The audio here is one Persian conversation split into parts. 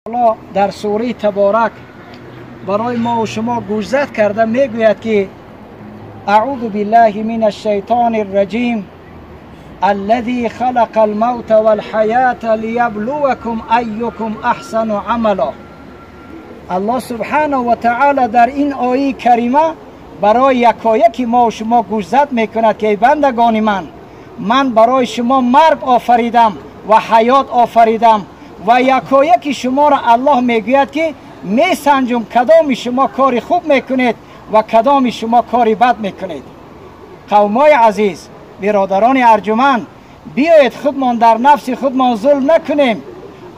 الله در سوره تبارک برای ما و شما گوشزد کرده میگوید که اعوذ بالله من الشیطان الرجیم الذي خلق الموت والحیات لیبلوکم ایکم احسن عملا. الله سبحانه و تعالی در این آیه کریمه برای یکایک ما و شما گوشزد میکند که بندگان من برای شما مرگ آفریدم و حیات آفریدم و یکایک شما را الله میگوید که میسنجم کدام شما کاری خوب میکنید و کدام شما کاری بد میکنید. قومای عزیز، برادران ارجمند، بیایید خودمان در نفس خودمان ظلم نکنیم.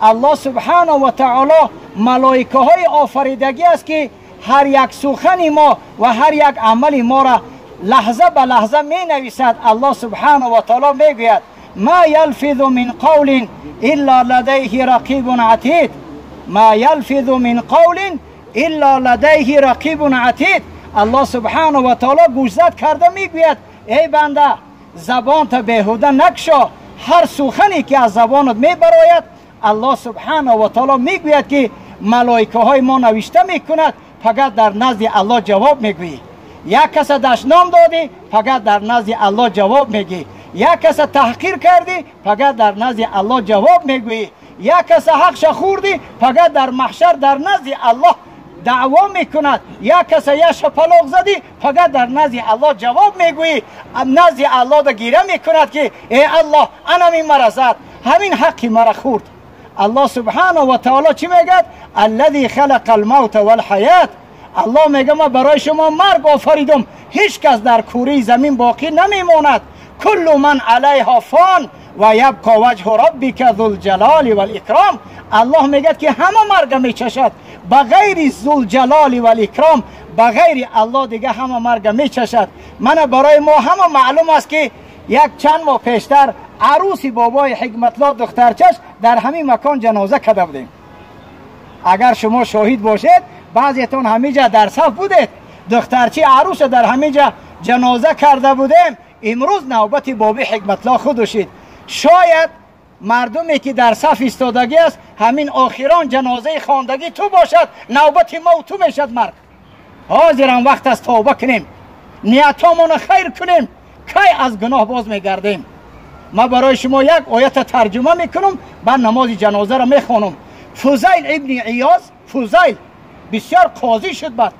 الله سبحانه و تعالی ملائکه های آفریدگی است که هر یک سخن ما و هر یک عمل ما را لحظه به لحظه می نویسد. الله سبحانه و تعالی میگوید ما یلفظ من قول الا لدیه رقیب عتید. ما یلفظ من قول الا لدیه رقیب عتید. الله سبحانه و تعالی گوشزد کرده میگوید ای بنده زبان تا بیهوده نکشا. هر سخنی که از زبانت میبراید الله سبحانه و تعالی میگوید که ملائکه های ما نوشته میکند، فقط در نزد الله جواب میگویی. یک کس دشنام دادی فقط در نزد الله جواب میگی. یک کس تحقیر کردی فقط در نزد الله جواب میگویی. یک کس حقش خوردی فقط در محشر در نزد الله دعوا میکند. یک کس یه شپلاق زدی فقط در نزد الله جواب میگویی. نزد الله دا گیره میکند که ای الله انا می مرزد، همین حقی مرا خورد. الله سبحانه و تعالی چی میگد؟ الذی خلق الموت والحیات. الله میگه ما برای شما مرگ آفریدم، هیچ کس در کره زمین باقی نمیماند. کل من علیها فان و یبقى وجه ربک ذو الجلال والاکرام. الله میگه که همه مرگ میچشد، بغیر ذو الجلال والاکرام، بغیر الله دیگه همه مرگ میچشد. من برای ما همه معلوم است که یک چند ماه پیشتر عروسی بابای حکمت الله دخترچش در همین مکان جنازه کرده بودیم. اگر شما شاهد باشید، بعضیتون همیجا در صف بودید، دخترچی عروس در همیجا جنازه کرده بودیم. امروز نوبت بابی حکمت الله خودشید. شاید مردمی که در صف ایستادگی است همین آخران جنازه خواندگی تو باشد، نوبت ما و تو میشد مرگ. حاضرم وقت است توبه کنیم، نیتامون خیر کنیم، کی از گناه باز میگردیم. ما برای شما یک آیت ترجمه میکنم، بعد نماز جنازه را میخوانم. فضیل ابن عیاض، فضیل بسیار قاضی شد، بعد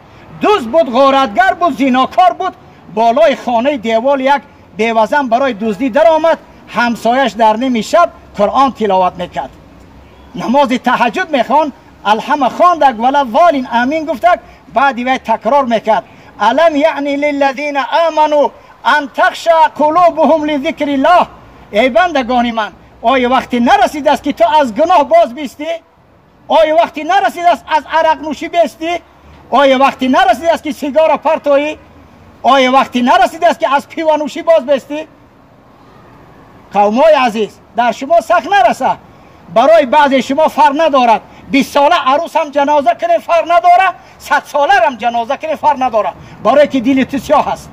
دزد بود، غارتگر بود، زیناکار بود. بالای خانه دیوال یک بیوزن برای دزدی در آمد. همسایش در نیم شب قرآن تلاوت میکرد، نماز تهجد میخوان، الحمد خواندک ولا ضالین آمین گفتک. بعد وی تکرار میکرد الم یعنی للذین آمنوا ان تخشع قلوبهم لذکر الله. ای بندگان من، آیا وقتی نرسید است که تو از گناه باز بیستی؟ آیا وقتی نرسید است از عرق نوشی بیستی؟ آیا وقتی نرسید است که سیگار پرتایی؟ آیا وقتی نرسید است که از پیوانوشی باز بیستی؟ قومای عزیز، در شما سخت نرسه. برای بعضی شما فرق ندارد 20 ساله عروس هم جنازه کنه فرق نداره، 100 ساله هم جنازه کنه فرق نداره، برای که دل تو سیاه هست.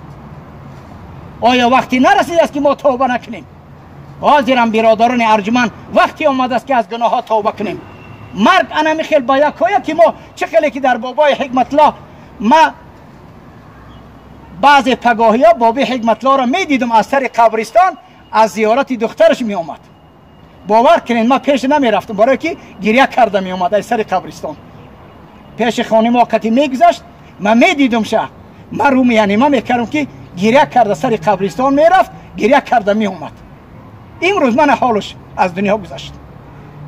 آیا وقتی نرسید است که ما توبه نکنیم؟ حاضرم برادران ارجمند، وقتی آمد است که از گناه ها توبه کنیم. مرگ انا میخیل با یکایک که ما چه خیلی که در بابای حکمت الله، ما بعض پگاهی ها بابای حکمت الله را میدیدم از سر قبرستان از زیارت دخترش می آمد. باور کنین ما پیش نمی رفتم، برای که گریه کرده می آمد از سر قبرستان. پیش خانه ما وقتی میگذشت من میدیدم شه، من رو میانیمه میکردم که گریه کرده سر قبرستان میرفت، گریه کرده می آمد. امروز من حالش از دنیا گذشت.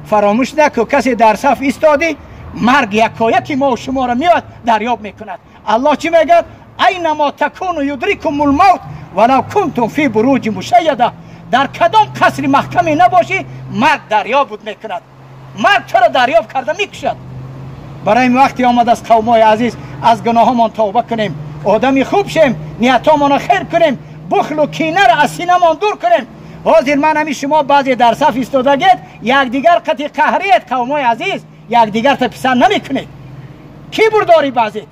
فراموش نکن کسی در صف ایستادی، مرگ یکایک ما و شما را میاد دریاب میکند. الله چی میگه؟ اینما تکونوا یدرککم الموت ولو کنتم فی بروج مشیده. در کدام قصر محکمی نباشی مرگ دریاب بود میکند. مرگ تو را دریاب کرده میکشد. برای این وقتی آمد از قومای عزیز از گناهمان توبه کنیم، آدمی خوب شیم، نیتامون خیر کنیم، بخل و کینه را از سینه‌مان دور کنیم. حاضر من همی شما بعضی در صف ایستادگید، یکدیگر قطع قهریت قومای عزیز، یکدیگر تا پسند نمیکنید. کی برداری بعضی؟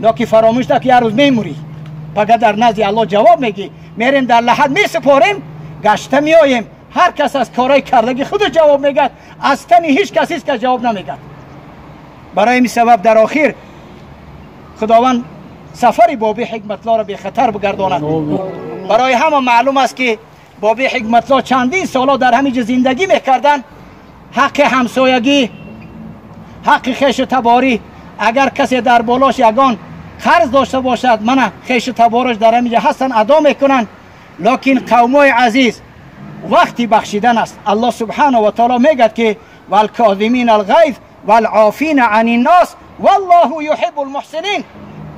لکه فراموش نکن یه روز میموری، فقط در نزد الله جواب میگی. میریم در لحد میسپاریم، گشته میاییم، هر کس از کارهای کردگی خود جواب میگد، از تن هیچ کسی است که جواب نمیگد. برای این سبب در آخر خداوند سفر بابی حکمت الله را به خطر بگرداند. برای همه معلوم است که بابی حکمت الله چندین سالا در همینجا زندگی میکردن. حق همسایگی، حق خیش تباری، اگر کسی در بالاش یگان قرض داشته باشد، من خیش تبارش در همینجا هستن ادا میکنن. لکن قومای عزیز، وقتی بخشیدن است. الله سبحانه و تعالی میگه که والکاظمین الغیظ والعافین عن الناس والله یحب المحسنین.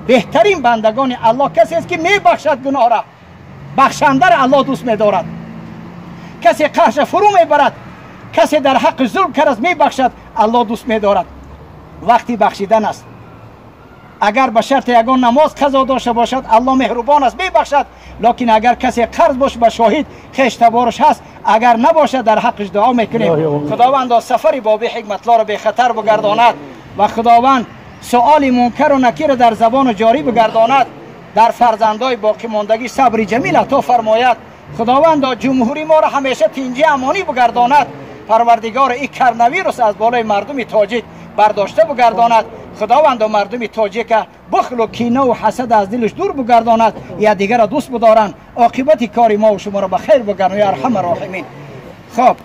بهترین بندگان الله کسی است که میبخشد گناه را، بخشنده را الله دوست می‌دارد. کسی قرض فرو میبرد، کسی در حق ظلم کرد میبخشد، الله دوست می‌دارد. وقتی بخشیدن است. اگر به شرط یگان نماز قضا داشته باشد، الله مهربان است میبخشد. لکن اگر کسی قرض باشه به شاهد خیش تبارش هست، اگر نباشه در حقش دعا میکنیم خداوند سفر بابی حکمت الله را به خطر بگرداند و خداوند سؤال منکر و نکیر در زبان جاری بگرداند. در فرزندای باقی ماندگی صبر جمیل عطا فرماید. خداوند جمهوری ما را همیشه تینجی امانی بگرداند. پروردگار این کرنویروس از بالای مردم تاجیک برداشته بگرداند. خداوند مردم تاجیک بخل و کینه و حسد از دلش دور بگرداند، یا دیگر دوست بدارند. عاقبت کار ما و شما را به خیر بگرداند یا ارحم الراحمین. خب